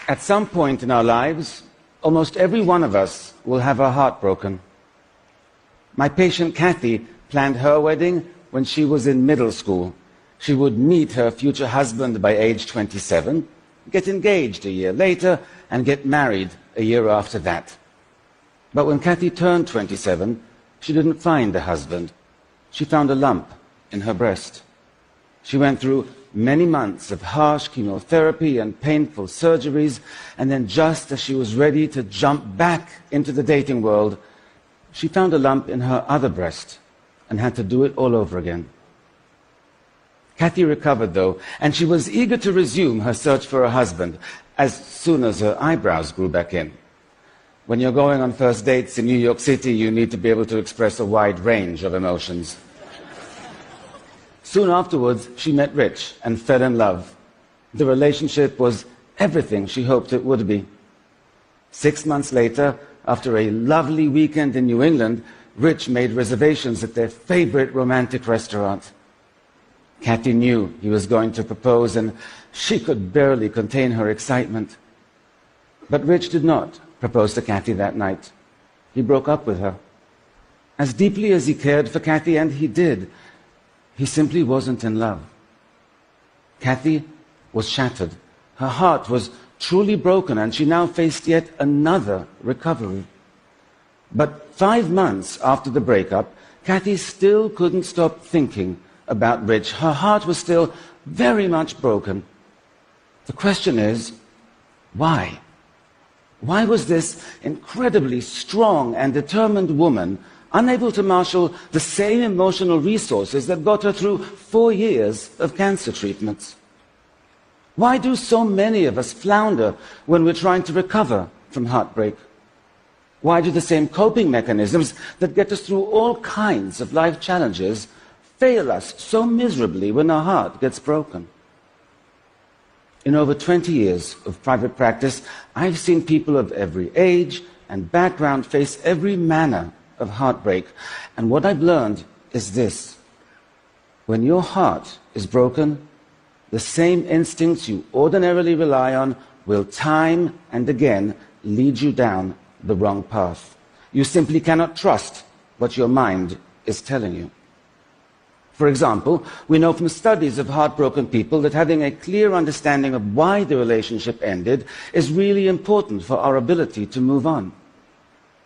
At some point in our lives, almost every one of us will have her heart broken. My patient Kathy planned her wedding when she was in middle school. She would meet her future husband by age 27, get engaged a year later, and get married a year after that. But when Kathy turned 27, she didn't find a husband. She found a lump in her breast. She went through many months of harsh chemotherapy and painful surgeries, and then just as she was ready to jump back into the dating world, she found a lump in her other breast and had to do it all over again. Kathy recovered, though, and she was eager to resume her search for a husband as soon as her eyebrows grew back in. When you're going on first dates in New York City, you need to be able to express a wide range of emotions. Soon afterwards, she met Rich and fell in love. The relationship was everything she hoped it would be. 6 months later, after a lovely weekend in New England, Rich made reservations at their favorite romantic restaurant. Kathy knew he was going to propose, and she could barely contain her excitement. But Rich did not propose to Kathy that night. He broke up with her. As deeply as he cared for Kathy, and he did, he simply wasn't in love. Kathy was shattered. Her heart was truly broken, and she now faced yet another recovery. But 5 months after the breakup, Kathy still couldn't stop thinking about Rich. Her heart was still very much broken. The question is, why? Why was this incredibly strong and determined woman unable to marshal the same emotional resources that got her through 4 years of cancer treatments? Why do so many of us flounder when we're trying to recover from heartbreak? Why do the same coping mechanisms that get us through all kinds of life challenges fail us so miserably when our heart gets broken? In over 20 years of private practice, I've seen people of every age and background face every manner of heartbreak. And what I've learned is this: when your heart is broken, the same instincts you ordinarily rely on will time and again lead you down the wrong path. You simply cannot trust what your mind is telling you. For example, we know from studies of heartbroken people that having a clear understanding of why the relationship ended is really important for our ability to move on.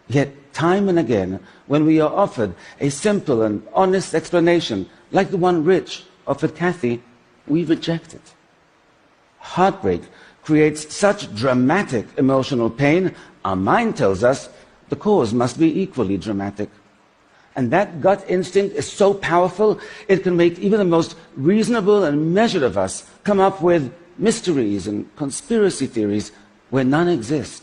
Yet, time and again, when we are offered a simple and honest explanation, like the one Rich offered Kathy, we reject it. Heartbreak creates such dramatic emotional pain, our mind tells us the cause must be equally dramatic. And that gut instinct is so powerful, it can make even the most reasonable and measured of us come up with mysteries and conspiracy theories where none exist.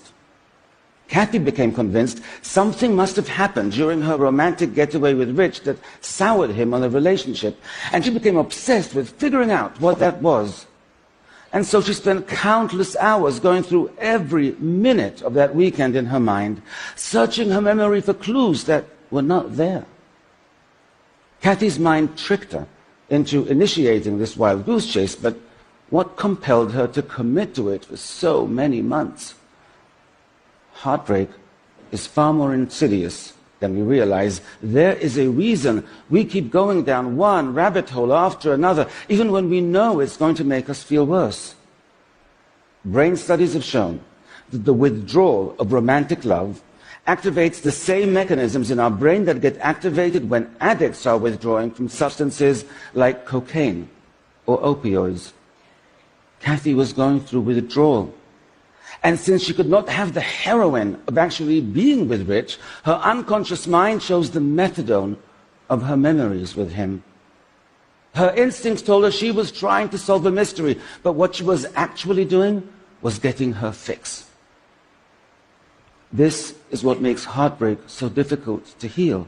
Kathy became convinced something must have happened during her romantic getaway with Rich that soured him on the relationship, and she became obsessed with figuring out what that was. And so she spent countless hours going through every minute of that weekend in her mind, searching her memory for clues that were not there. Kathy's mind tricked her into initiating this wild goose chase, but what compelled her to commit to it for so many months? Heartbreak is far more insidious than we realize. There is a reason we keep going down one rabbit hole after another, even when we know it's going to make us feel worse. Brain studies have shown that the withdrawal of romantic love activates the same mechanisms in our brain that get activated when addicts are withdrawing from substances like cocaine or opioids. Kathy was going through withdrawal. And since she could not have the heroin of actually being with Rich, her unconscious mind chose the methadone of her memories with him. Her instincts told her she was trying to solve a mystery, but what she was actually doing was getting her fix. This is what makes heartbreak so difficult to heal.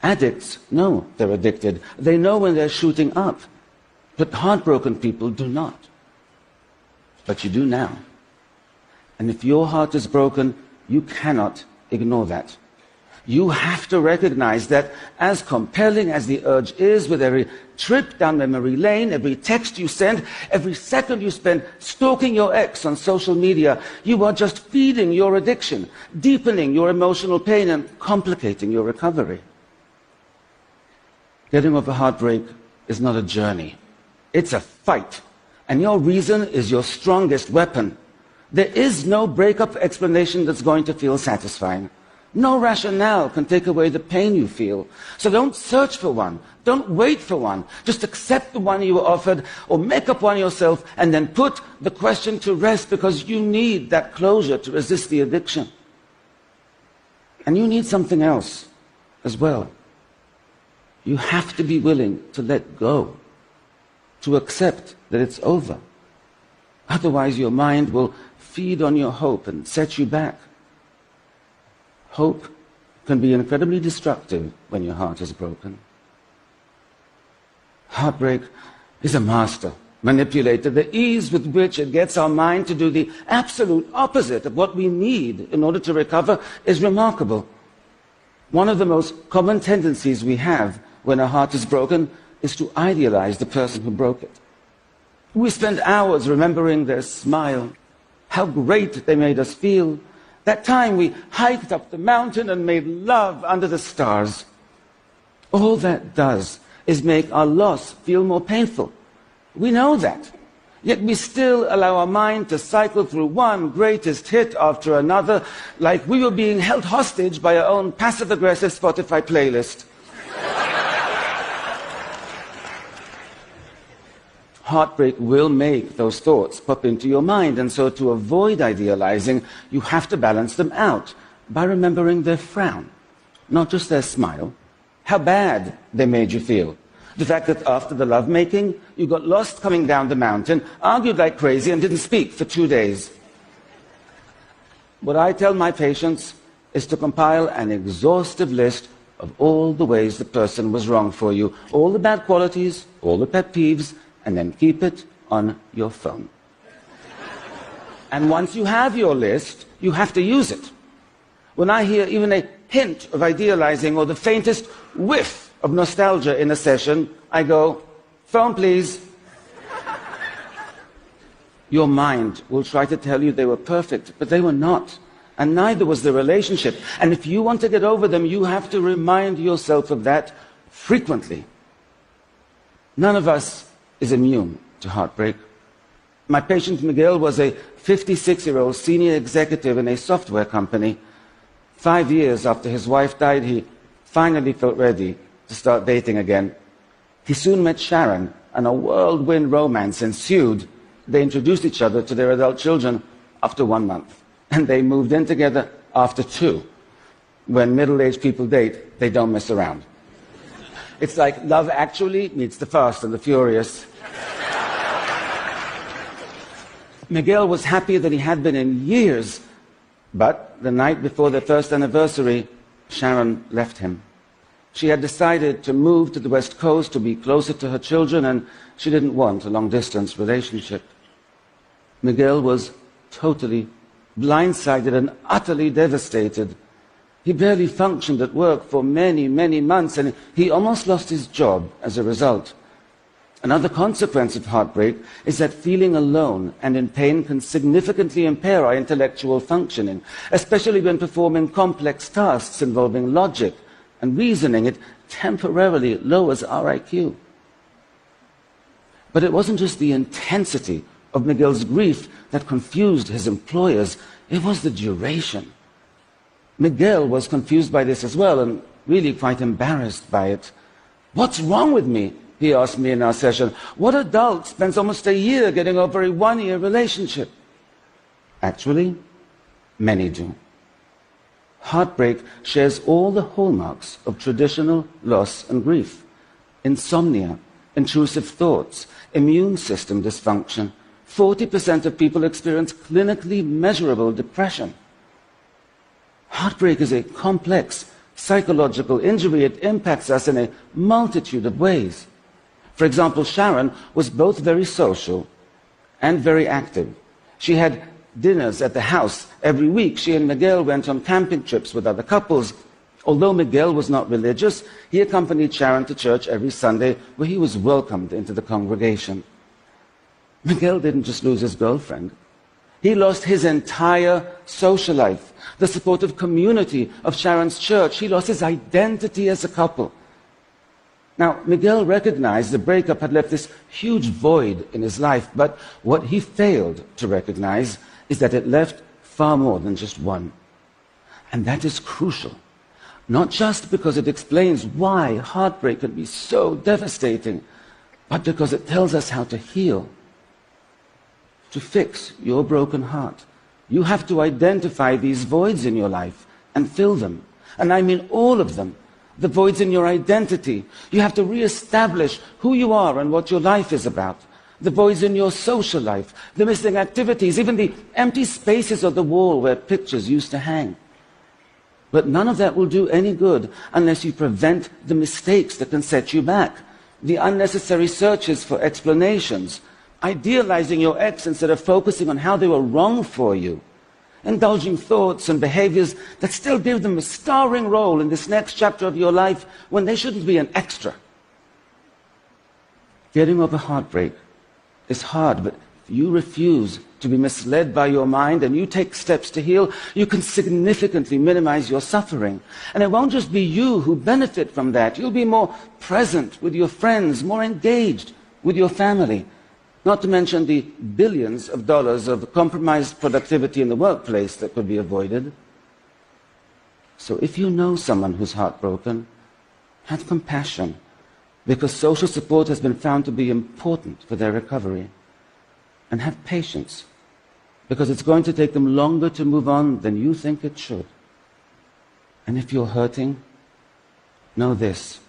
Addicts know they're addicted. They know when they're shooting up. But heartbroken people do not. But you do now. And if your heart is broken, you cannot ignore that. You have to recognize that as compelling as the urge is, with every trip down memory lane, every text you send, every second you spend stalking your ex on social media, you are just feeding your addiction, deepening your emotional pain, and complicating your recovery. Getting over heartbreak is not a journey. It's a fight. And your reason is your strongest weapon. There is no breakup explanation that's going to feel satisfying. No rationale can take away the pain you feel. So don't search for one. Don't wait for one. Just accept the one you were offered, or make up one yourself, and then put the question to rest, because you need that closure to resist the addiction. And you need something else as well. You have to be willing to let go, to accept that it's over. Otherwise, your mind will feed on your hope and set you back. Hope can be incredibly destructive when your heart is broken. Heartbreak is a master manipulator. The ease with which it gets our mind to do the absolute opposite of what we need in order to recover is remarkable. One of the most common tendencies we have when our heart is broken is to idealize the person who broke it. We spend hours remembering their smile, how great they made us feel, that time we hiked up the mountain and made love under the stars. All that does is make our loss feel more painful. We know that. Yet we still allow our mind to cycle through one greatest hit after another, like we were being held hostage by our own passive-aggressive Spotify playlist. Heartbreak will make those thoughts pop into your mind, and so to avoid idealizing, you have to balance them out by remembering their frown, not just their smile, how bad they made you feel. The fact that after the lovemaking, you got lost coming down the mountain, argued like crazy, and didn't speak for 2 days. What I tell my patients is to compile an exhaustive list of all the ways the person was wrong for you, all the bad qualities, all the pet peeves, and then keep it on your phone. And once you have your list, you have to use it. When I hear even a hint of idealizing or the faintest whiff of nostalgia in a session, I go, phone please. Your mind will try to tell you they were perfect, but they were not. And neither was the relationship. And if you want to get over them, you have to remind yourself of that frequently. None of us is immune to heartbreak. My patient Miguel was a 56-year-old senior executive in a software company. 5 years after his wife died, he finally felt ready to start dating again. He soon met Sharon, and a whirlwind romance ensued. They introduced each other to their adult children after 1 month, and they moved in together after 2. When middle-aged people date, they don't mess around. It's like Love Actually meets The Fast and the Furious. Miguel was happier than he had been in years, but the night before their first anniversary, Sharon left him. She had decided to move to the West Coast to be closer to her children, and she didn't want a long-distance relationship. Miguel was totally blindsided and utterly devastated. He barely functioned at work for many, many months, and he almost lost his job as a result. Another consequence of heartbreak is that feeling alone and in pain can significantly impair our intellectual functioning, especially when performing complex tasks involving logic and reasoning. It temporarily lowers our IQ. But it wasn't just the intensity of Miguel's grief that confused his employers, it was the duration. Miguel was confused by this as well, and really quite embarrassed by it. "What's wrong with me?" he asked me in our session. "What adult spends almost a year getting over a 1-year relationship?" Actually, many do. Heartbreak shares all the hallmarks of traditional loss and grief: insomnia, intrusive thoughts, immune system dysfunction. 40% of people experience clinically measurable depression. Heartbreak is a complex psychological injury. It impacts us in a multitude of ways. For example, Sharon was both very social and very active. She had dinners at the house every week. She and Miguel went on camping trips with other couples. Although Miguel was not religious, he accompanied Sharon to church every Sunday, where he was welcomed into the congregation. Miguel didn't just lose his girlfriend. He lost his entire social life, the supportive community of Sharon's church. He lost his identity as a couple. Now, Miguel recognized the breakup had left this huge void in his life, but what he failed to recognize is that it left far more than just one. And that is crucial, not just because it explains why heartbreak can be so devastating, but because it tells us how to heal. To fix your broken heart, you have to identify these voids in your life and fill them. And I mean all of them. The voids in your identity. You have to reestablish who you are and what your life is about. The voids in your social life, the missing activities, even the empty spaces of the wall where pictures used to hang. But none of that will do any good unless you prevent the mistakes that can set you back, the unnecessary searches for explanations, idealizing your ex instead of focusing on how they were wrong for you, indulging thoughts and behaviors that still give them a starring role in this next chapter of your life when they shouldn't be an extra. Getting over heartbreak is hard, but if you refuse to be misled by your mind and you take steps to heal, you can significantly minimize your suffering. And it won't just be you who benefit from that. You'll be more present with your friends, more engaged with your family. Not to mention the billions of dollars of compromised productivity in the workplace that could be avoided. So if you know someone who's heartbroken, have compassion, because social support has been found to be important for their recovery. And have patience, because it's going to take them longer to move on than you think it should. And if you're hurting, know this: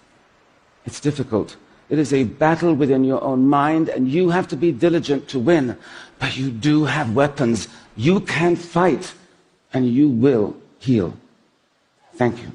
it's difficult. It is a battle within your own mind, and you have to be diligent to win. But you do have weapons. You can fight, and you will heal. Thank you.